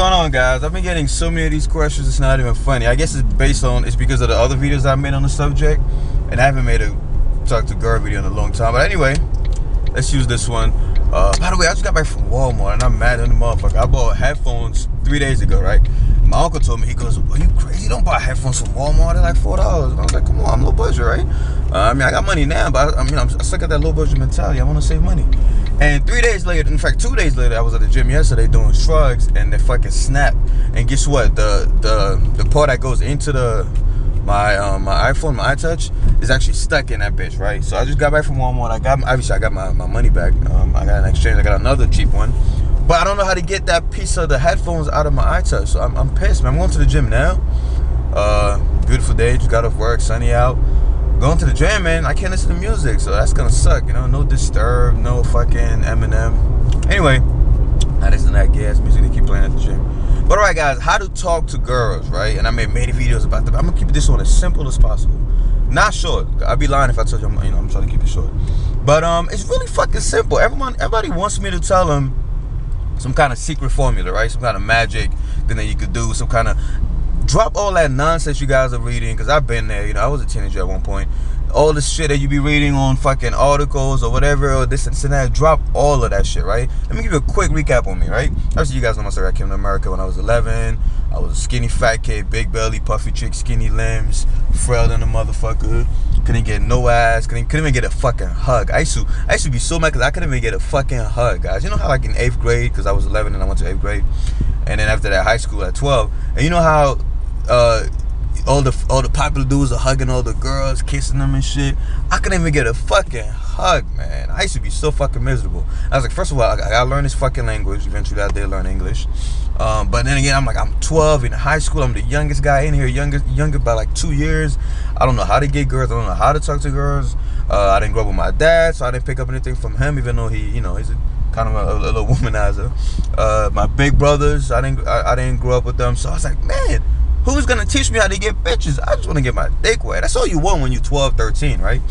going on, guys? I've been getting so many of these questions, it's not even funny. I guess it's because of the other videos I made on the subject, and I haven't made a talk to girl video in a long time. But anyway, let's use this one. By the way, I just got back from Walmart and I'm mad at the motherfucker. I bought headphones 3 days ago, right? My uncle told me, he goes, "Are you crazy? Don't buy headphones from Walmart. They're like $4. And I was like, come on, I'm low budget, right? I mean, I got money now, but I still got that low budget mentality. I want to save money. And 3 days later, in fact 2 days later, I was at the gym yesterday doing shrugs, and they fucking snapped. And guess what? The part that goes into my iPhone, my iTouch, is actually stuck in that bitch, right? So I just got back from Walmart. Obviously I got my money back. I got an exchange. I got another cheap one, but I don't know how to get that piece of the headphones out of my iTouch. So I'm pissed, man. I'm going to the gym now. Beautiful day. Just got off work, sunny out. Going to the gym, man. I can't listen to music, so that's gonna suck, you know. No Disturb, no fucking Eminem. Anyway, I listen to that gas music they keep playing at the gym. But alright, guys, how to talk to girls, right? And I made many videos about that. I'm gonna keep this one as simple as possible. Not short. I'd be lying if I told you I'm trying to keep it short. But it's really fucking simple. Everybody wants me to tell them some kind of secret formula, right? Some kind of magic thing that you could do, some kind of drop all that nonsense you guys are reading, because I've been there, you know. I was a teenager at one point. All the shit that you be reading on fucking articles or whatever, or this and that, drop all of that shit, right? Let me give you a quick recap on me, right? Obviously, you guys know my story. I came to America when I was 11. I was a skinny fat kid, big belly, puffy chick, skinny limbs, frail than a motherfucker. Couldn't get no ass, couldn't even get a fucking hug. I used to be so mad because I couldn't even get a fucking hug, guys. You know how like in 8th grade, because I was 11 and I went to 8th grade, and then after that high school at 12, and you know how all the popular dudes are hugging all the girls, kissing them and shit. I couldn't even get a fucking hug, man. I used to be so fucking miserable. I was like, first of all, I gotta learn this fucking language. Eventually I did learn English. But then again, I'm 12 in high school. I'm the youngest guy in here, younger by like 2 years. I don't know how to get girls. I don't know how to talk to girls. I didn't grow up with my dad, so I didn't pick up anything from him, even though he's a kind of a little womanizer. My big brothers, I didn't grow up with them, so I was like, man, who's gonna teach me how to get bitches? I just want to get my dick wet. That's all you want when you're 12, 13, right?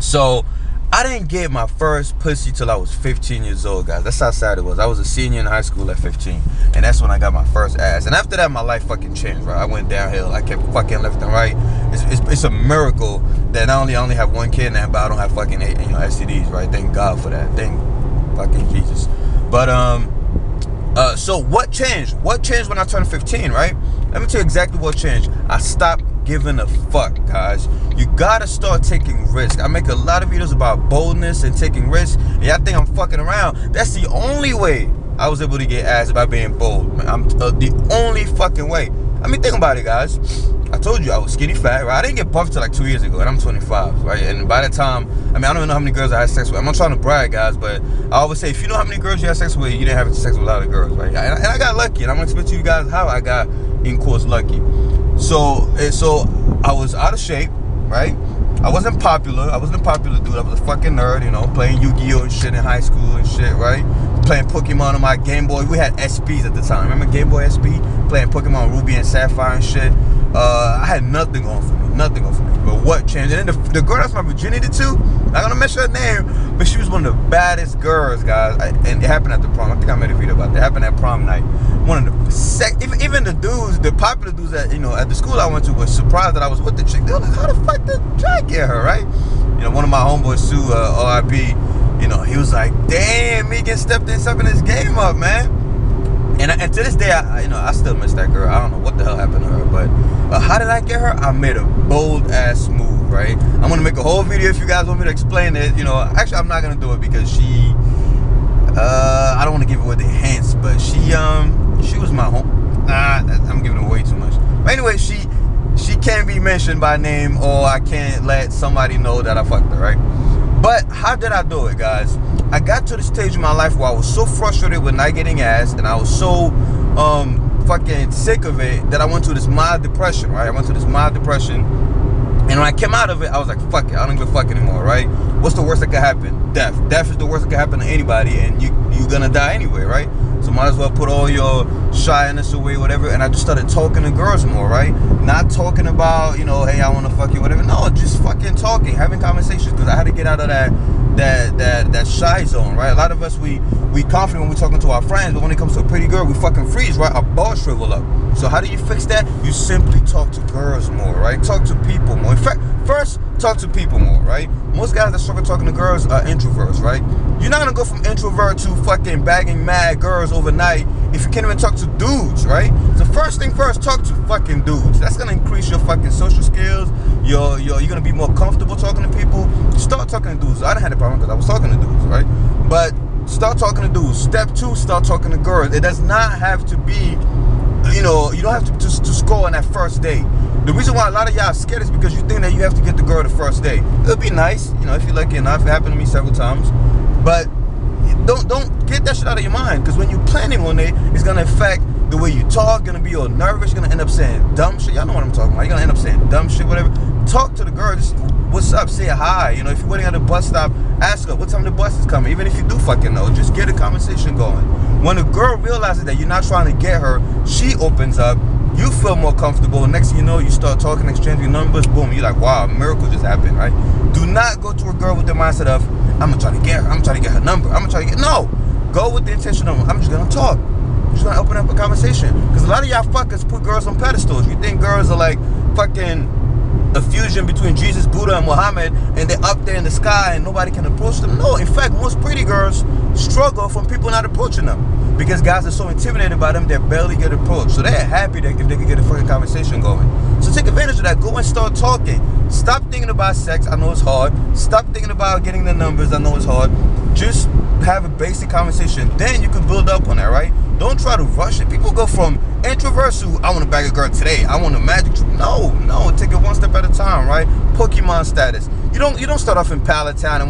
So I didn't get my first pussy till I was 15 years old, guys. That's how sad it was. I was a senior in high school at 15, and that's when I got my first ass. And after that, my life fucking changed, right? I went downhill. I kept fucking left and right. It's a miracle that not only I only have one kid now, but I don't have fucking STDs, right? Thank God for that. Thank fucking Jesus. But so what changed? What changed when I turned 15, right? Let me tell you exactly what changed. I stopped giving a fuck, guys. You gotta start taking risks. I make a lot of videos about boldness and taking risks, and y'all think I'm fucking around. That's the only way I was able to get ass, by being bold, man. I'm the only fucking way. I mean, think about it, guys. I told you I was skinny fat, right? I didn't get buffed till like 2 years ago, and I'm 25, right? And by that time, I mean, I don't even know how many girls I had sex with. I'm not trying to brag, guys, but I always say, if you know how many girls you had sex with, you didn't have sex with a lot of girls, right? And I got lucky, and I'm gonna explain to you guys how I got, in quotes, lucky. So I was out of shape, right? I wasn't popular. I wasn't a popular dude. I was a fucking nerd, you know, playing Yu-Gi-Oh and shit in high school and shit, right? Playing Pokemon on my Game Boy. We had SPs at the time. Remember Game Boy SP? Playing Pokemon Ruby and Sapphire and shit. I had nothing going for me. Nothing going for me. But what changed? And then the girl that's my virginity to, not gonna mention her name, but she was one of the baddest girls, guys. And it happened at the prom. I think I made a video about that. It happened at prom night. One of the even the dudes, the popular dudes that, you know, at the school I went to, was surprised that I was with the chick. They were like, how the fuck did Jack get her, right? You know, one of my homeboys, Sue, OIB, you know, he was like, damn, Megan stepping his game up, man. And to this day, I still miss that girl. I don't know what the hell happened to her, but how did I get her? I made a bold ass move, right? I'm gonna make a whole video if you guys want me to explain it. You know, actually, I'm not gonna do it because she, I don't want to give away the hints, but she was my home. I'm giving away too much. But anyway, she can't be mentioned by name, or I can't let somebody know that I fucked her, right? But how did I do it, guys? I got to the stage in my life where I was so frustrated with not getting ass, and I was so fucking sick of it, that I went to this mild depression, right? I went to this mild depression, and when I came out of it, I was like, fuck it, I don't give a fuck anymore, right? What's the worst that could happen? Death. Death is the worst that could happen to anybody, and you're gonna die anyway, right? So might as well put all your shyness away, whatever. And I just started talking to girls more, right? Not talking about, you know, hey, I want to fuck you, whatever. No, just fucking talking, having conversations, because I had to get out of that that shy zone, right? A lot of us, we confident when we're talking to our friends, but when it comes to a pretty girl, we fucking freeze, right? Our balls shrivel up. So how do you fix that? You simply talk to girls more, right? Talk to people more. In fact, first, talk to people more, right? Most guys that struggle talking to girls are introverts, right? You're not gonna go from introvert to fucking bagging mad girls overnight if you can't even talk to dudes, right? So first thing first, talk to fucking dudes. That's gonna increase your fucking social skills. You're gonna be more comfortable talking to people. Start talking to dudes. I didn't have a problem because I was talking to dudes, right? But start talking to dudes. Step 2, start talking to girls. It does not have to be, you don't have to score on that first date. The reason why a lot of y'all are scared is because you think that you have to get the girl the first day. It'll be nice, if you're lucky enough. It happened to me several times. But don't get that shit out of your mind, because when you're planning on it, it's gonna affect the way you talk. You're gonna be all nervous. You're gonna end up saying dumb shit. Y'all know what I'm talking about. You're gonna end up saying dumb shit, whatever. Talk to the girl. Just, what's up? Say hi. If you're waiting at the bus stop, ask her what time the bus is coming. Even if you do fucking know, just get a conversation going. When a girl realizes that you're not trying to get her, she opens up. You feel more comfortable. Next thing you know, you start talking, exchanging numbers. Boom. You're like, wow, a miracle just happened, right? Do not go to a girl with the mindset of, I'm gonna try to get her. I'm gonna try to get her number. I'm gonna try to get. No. Go with the intention of, I'm just gonna talk. I'm just gonna open up a conversation. Because a lot of y'all fuckers put girls on pedestals. You think girls are like fucking a fusion between Jesus, Buddha, and Muhammad, and they're up there in the sky and nobody can approach them. No, in fact, most pretty girls struggle from people not approaching them because guys are so intimidated by them, they barely get approached. So they're happy that if they can get a fucking conversation going. So take advantage of that. Go and start talking. Stop thinking about sex. I know it's hard. Stop thinking about getting the numbers. I know it's hard. Just have a basic conversation. Then you can build up on that, right? Don't try to rush it. People go from introverts to, I want to bag a girl today. I want a magic trick. No. Take it one step at a time, right? Pokemon status. You don't start off in Palatine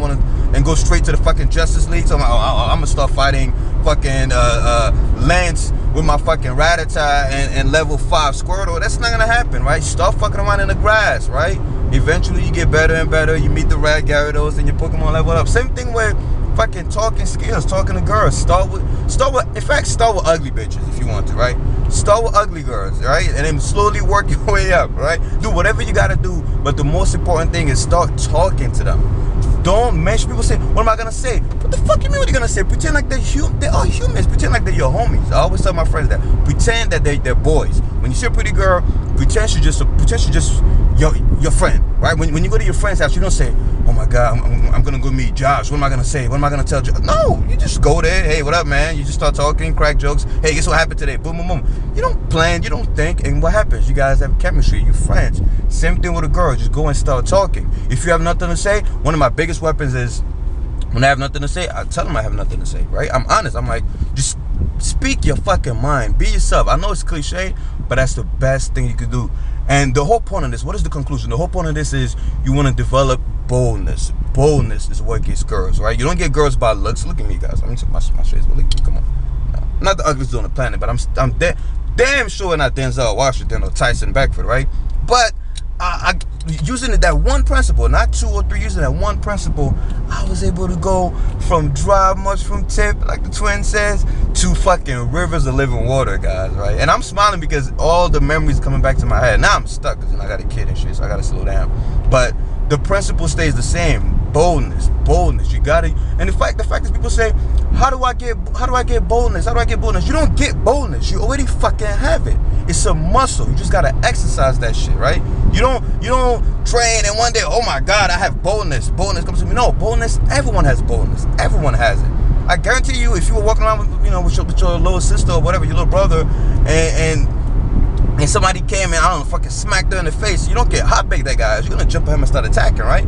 and go straight to the fucking Justice League. So I'm gonna start fighting fucking Lance with my fucking Rattata and level 5 Squirtle. That's not gonna happen, right? Start fucking around in the grass, right? Eventually you get better and better. You meet the rad Gyarados and your Pokemon level up. Same thing with fucking talking skills, talking to girls. Start with ugly bitches if you want to, right? Start with ugly girls, right? And then slowly work your way up, right? Do whatever you gotta do, but the most important thing is start talking to them. Don't mention. People say, what am I gonna say? What the fuck you mean what you gonna say? Pretend like they are humans. Pretend like they're your homies. I always tell my friends that. Pretend that they're boys. When you see a pretty girl, pretend she's just your friend, right? When you go to your friend's house, you don't say, oh my God, I'm gonna go meet Josh. What am I gonna say? What am I gonna tell Josh? No, you just go there. Hey, what up, man? You just start talking, crack jokes. Hey, guess what happened today? Boom, boom, boom. You don't plan, you don't think, and what happens? You guys have chemistry. You're friends. Same thing with a girl. Just go and start talking. If you have nothing to say, one of my biggest weapons is when I have nothing to say, I tell them I have nothing to say, right? I'm honest. I'm like, just speak your fucking mind. Be yourself. I know it's cliche, but that's the best thing you could do. And the whole point of this, what is the conclusion? The whole point of this is you want to develop boldness. Boldness is what gets girls, right? You don't get girls by looks. Look at me, guys. Let me take my shades. Come on. No, I'm not the ugliest dude on the planet, but I'm damn sure not Denzel Washington or Tyson Beckford, right? But I using that one principle, not 2 or 3, using that one principle, I was able to go from dry mushroom tip, like the twin says, to fucking rivers of living water, guys, right? And I'm smiling because all the memories coming back to my head. Now I'm stuck because I got a kid and shit, so I gotta slow down. But the principle stays the same. Boldness. You gotta. And the fact is, people say, how do I get boldness? How do I get boldness? You don't get boldness. You already fucking have it. It's a muscle. You just gotta exercise that shit, right? You don't train and one day, oh my God, I have boldness. Boldness comes to me. No, boldness. Everyone has boldness. Everyone has it. I guarantee you, if you were walking around with your little sister or whatever, your little brother, and somebody came and I don't know, fucking smacked her in the face, you don't get hot baked that guy. You're gonna jump at him and start attacking, right?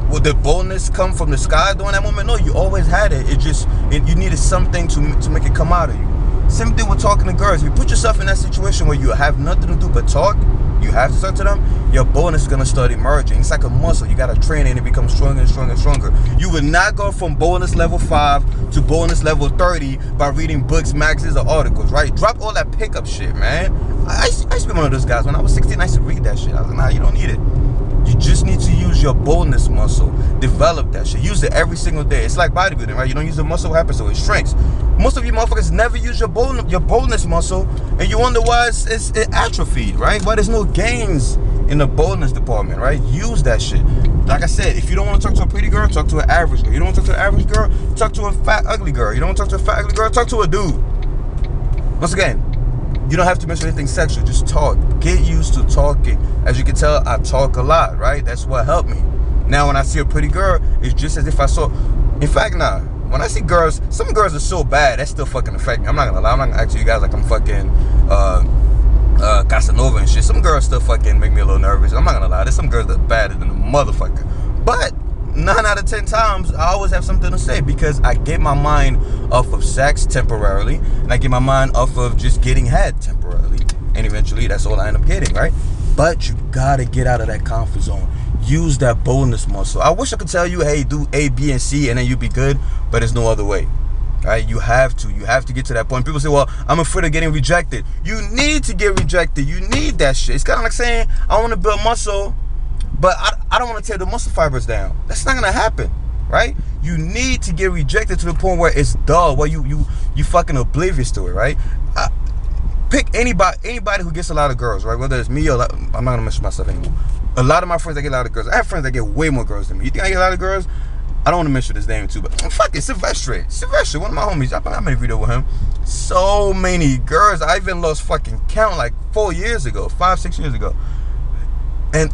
Will the boldness come from the sky during that moment? No, you always had it. You needed something to make it come out of you. Same thing with talking to girls. If you put yourself in that situation where you have nothing to do but talk, you have to talk to them, your boldness is going to start emerging. It's like a muscle. You got to train it and it becomes stronger and stronger and stronger. You will not go from boldness level 5 to boldness level 30 by reading books, magazines, or articles, right? Drop all that pickup shit, man. I used to be one of those guys. When I was 16, I used to read that shit. I was like, nah, you don't need it. You just need to use your boldness muscle. Develop that shit. Use it every single day. It's like bodybuilding, right? You don't use the muscle, what happens? So it shrinks. Most of you motherfuckers never use your boldness muscle, and you wonder why it's atrophied, right? Why there's no gains in the boldness department, right? Use that shit. Like I said, if you don't want to talk to a pretty girl, talk to an average girl. You don't want to talk to an average girl, talk to a fat, ugly girl. You don't want to talk to a fat, ugly girl, talk to a dude. Once again, you don't have to mention anything sexual. Just talk. Get used to talking. As you can tell, I talk a lot, right? That's what helped me. Now, when I see a pretty girl, it's just as if I saw... In fact, nah. When I see girls, some girls are so bad, that still fucking affect me. I'm not gonna lie. I'm not gonna ask you guys like I'm fucking Casanova and shit. Some girls still fucking make me a little nervous. I'm not gonna lie. There's some girls that are badder than a motherfucker. But 9 out of 10 times, I always have something to say because I get my mind off of sex temporarily, and I get my mind off of just getting head temporarily, and eventually that's all I end up getting, right? But you gotta get out of that comfort zone. Use that boldness muscle. I wish I could tell you, hey, do A, B, and C, and then you'll be good, but there's no other way. Right? You have to get to that point. People say, well, I'm afraid of getting rejected. You need to get rejected. You need that shit. It's kind of like saying, I want to build muscle, but I don't want to tear the muscle fibers down. That's not gonna happen, right? You need to get rejected to the point where it's dull, where you fucking oblivious to it, right? Pick anybody who gets a lot of girls, right? Whether it's me or I'm not gonna mention myself anymore. A lot of my friends that get a lot of girls. I have friends that get way more girls than me. You think I get a lot of girls? I don't want to mention his name too, but fuck it, Sylvester, one of my homies. I made a video with him. So many girls. I even lost fucking count like 4 years ago, 5-6 years ago. And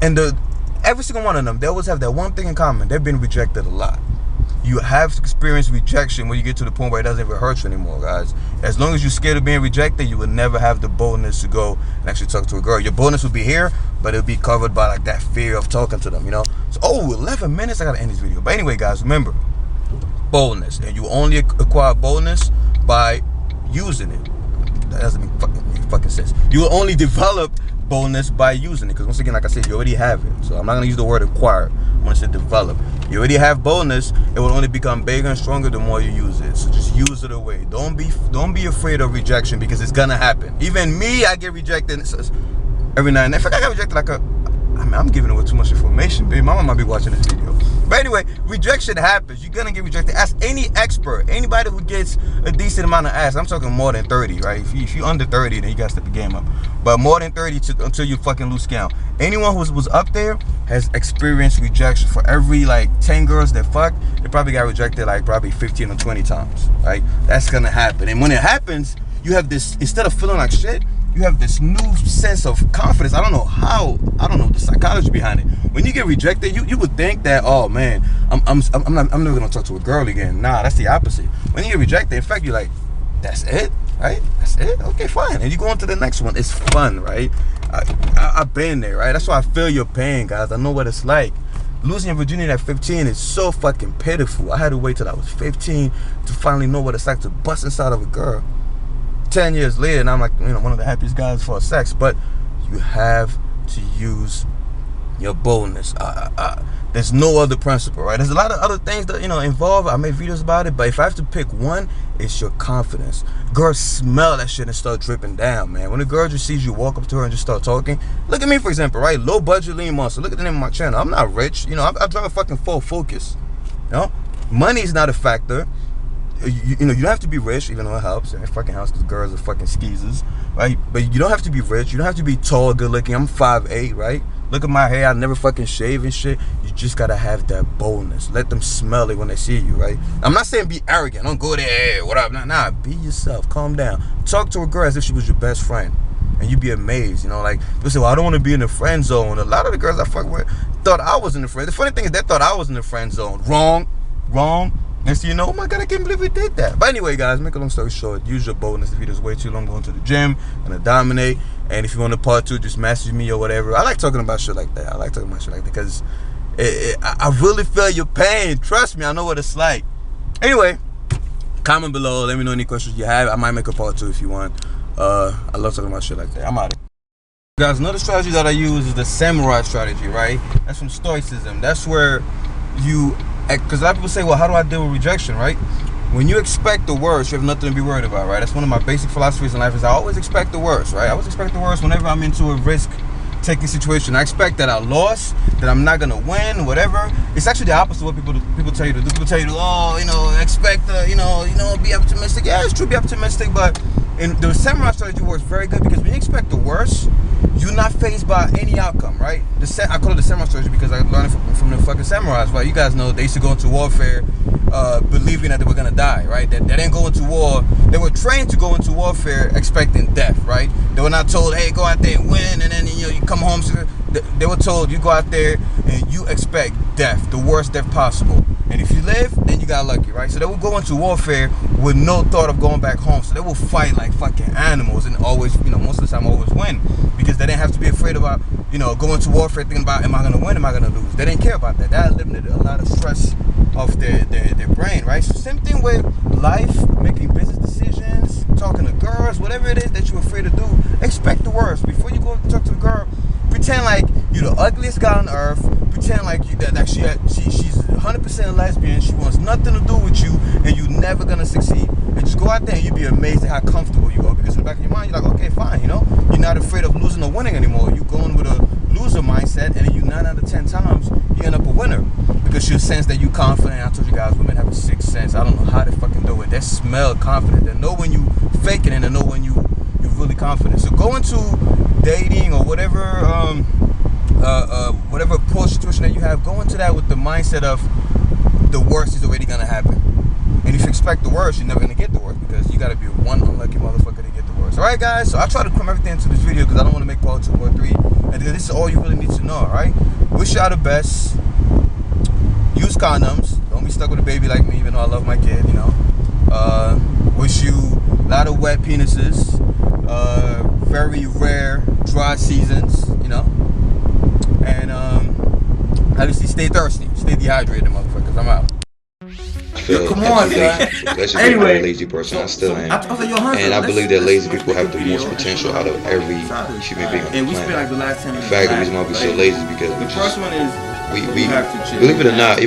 every single one of them, they always have that one thing in common. They've been rejected a lot. You have to experience rejection when you get to the point where it doesn't even hurt you anymore, guys. As long as you're scared of being rejected, you will never have the boldness to go and actually talk to a girl. Your boldness will be here, but it'll be covered by like that fear of talking to them, you know? So, 11 minutes, I gotta end this video. But anyway, guys, remember, boldness. And you only acquire boldness by using it. That doesn't make fucking sense. You will only develop boldness by using it, because once again, like I said, you already have it. So I'm not gonna use the word acquire. I'm gonna say develop. You already have boldness. It will only become bigger and stronger the more you use it. So just use it away. Don't be afraid of rejection, because it's gonna happen. Even me, I get rejected every now and then. In fact, I got rejected like I'm giving away too much information, babe. My mom might be watching this video. But anyway, rejection happens. You're gonna get rejected. Ask any expert, anybody who gets a decent amount of ass. I'm talking more than 30, right? If you're under 30, then you gotta step the game up. But more than 30 until you fucking lose count. Anyone who was up there has experienced rejection. For every like 10 girls that fucked, they probably got rejected like probably 15 or 20 times, right? That's gonna happen. And when it happens, you have this, instead of feeling like shit, you have this new sense of confidence. I don't know how. I don't know the psychology behind it. When you get rejected, you would think that, oh man, I'm never gonna talk to a girl again. Nah, that's the opposite. When you get rejected, in fact, you're like, that's it, right? That's it. Okay, fine. And you go on to the next one. It's fun, right? I've been there, right? That's why I feel your pain, guys. I know what it's like. Losing your virginity at 15 is so fucking pitiful. I had to wait till I was 15 to finally know what it's like to bust inside of a girl. 10 years later, and I'm like, you know, one of the happiest guys for sex. But you have to use your boldness. There's no other principle, right? There's a lot of other things that, you know, involved. I made videos about it, but if I have to pick one, it's your confidence. Girls smell that shit and start dripping down, man. When a girl just sees you walk up to her and just start talking, look at me, for example, right? Low budget, lean muscle. Look at the name of my channel. I'm not rich, you know. I drive a fucking full focus. You know, money is not a factor. You know, you don't have to be rich, even though it helps. It fucking helps because girls are fucking skeezers, right? But you don't have to be rich. You don't have to be tall, good looking. I'm 5'8", right? Look at my hair. I never fucking shave and shit. You just gotta have that boldness. Let them smell it when they see you, right? I'm not saying be arrogant. Don't go there, hey, what up? Nah, be yourself. Calm down. Talk to a girl as if she was your best friend. And you'd be amazed, you know, like, people say, well, I don't want to be in the friend zone. A lot of the girls I fuck with thought I was in the friend. The funny thing is they thought I was in the friend zone. Wrong. Next thing you know, oh my God, I can't believe we did that. But anyway, guys, make a long story short, use your boldness. The video's way too long. Going to the gym, gonna dominate. And if you want a part 2, just message me or whatever. I like talking about shit like that. Because I really feel your pain. Trust me, I know what it's like. Anyway, comment below. Let me know any questions you have. I might make a part 2 if you want. I love talking about shit like that. I'm out of here. Guys, another strategy that I use is the samurai strategy, right? That's from Stoicism. That's where you... Because a lot of people say, well, how do I deal with rejection, right? When you expect the worst, you have nothing to be worried about, right? That's one of my basic philosophies in life, is I always expect the worst, right? I always expect the worst whenever I'm into a risk taking situation. I expect that I lost, that I'm not gonna win, whatever. It's actually the opposite of what people tell you to do. People tell you to, oh, you know, expect, be optimistic. Yeah, it's true, be optimistic, but in the samurai strategy works very good because when you expect the worst, you're not phased by any outcome, right? I call it the samurai strategy because I learned it from the fucking samurais, right? You guys know they used to go into warfare believing that they were gonna die, right? That they didn't go into war. They were trained to go into warfare expecting death, right? They were not told, hey, go out there and win, and then you come home. They were told, you go out there and you expect death, the worst death possible. And if you live, then you got lucky, right? So they will go into warfare with no thought of going back home. So they will fight like fucking animals and always, most of the time always win. Because they didn't have to be afraid about, going to warfare thinking about, am I going to win, am I going to lose? They didn't care about that. That eliminated a lot of stress off their brain, right? So same thing with life, making business decisions, talking to girls, whatever it is that you're afraid to do, expect the worst. Before you go talk to a girl, pretend like you're the ugliest guy on earth. Pretend like she's 100% lesbian. She wants nothing to do with you, and you're never gonna succeed. And just go out there and you'll be amazed at how comfortable you are. Because in the back of your mind, you're like, okay, fine, you're not afraid of losing or winning anymore. You're going with a loser mindset, and then you 9 out of 10 times you end up a winner because you sense that you're confident. I told you guys, women have a sixth sense. I don't know how they fucking do it. They smell confident. They know when you faking it, and they know when you're really confident. So go into dating or whatever whatever poor situation that you have, go into that with the mindset of the worst is already gonna happen. And if you expect the worst, you're never gonna get the worst because you gotta be one unlucky motherfucker to get the worst. Alright guys, so I try to cram everything into this video because I don't want to make part 2 or 3. And this is all you really need to know, alright? Wish y'all the best. Use condoms. Don't be stuck with a baby like me, even though I love my kid, Wish you a lot of wet penises, very rare dry seasons, and obviously stay thirsty, stay dehydrated, motherfuckers. I'm out. Come on, son. Anyway, a lazy person. I still am. And I believe that lazy people have the most potential out of every human being on the planet. In fact, the reason why we're so lazy is because we believe it or not,